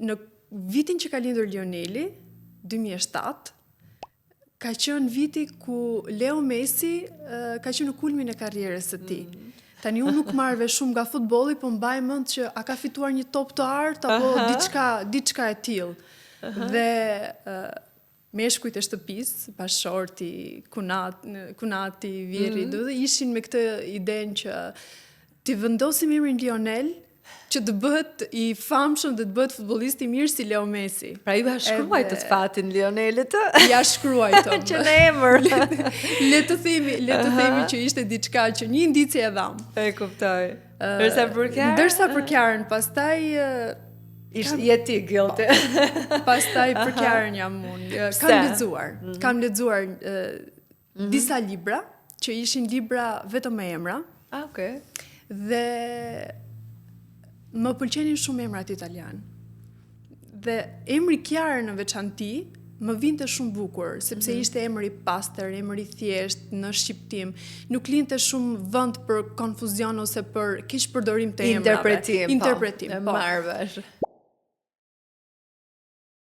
në vitin që ka lindur Lioneli, 2007, ka qenë viti ku Leo Messi ka qenë në kulmin e karrierës së tij. Tani unë nuk marr vesh shumë nga futbolli, po mbaj mend që a ka fituar një top të artë apo diçka e tillë. Dhe meshkujt e shtëpisë, bashorti, kunati, vjerri, ishin me këtë idenë që t'i vendosim emrin Lionel, që të bëhet i famshëm dhe të bëhet futbollist i mirë si Leo Messi. Pra ju shkruaj të fatin Lionelit të? Ja shkruajtëm. Që në emër. Le të themi që ishte diçka që një indicie e dham. E kuptoj. Ndërsa për Kjarën, pastaj jeti guilty. Pastaj për Kjarën jam unë. Kam lexuar disa libra, që ishin libra vetëm me emra. Okay. Dhe më pëlqenin shumë emrat italian. Dhe emri Kjarë në veçanti më vinte shumë bukur, sepse ishte emër i pastër, emër i thjesht në shqiptim. Nuk linte shumë vend për konfuzion ose për keq përdorim të emrave. Interpretim, po. Marrësh.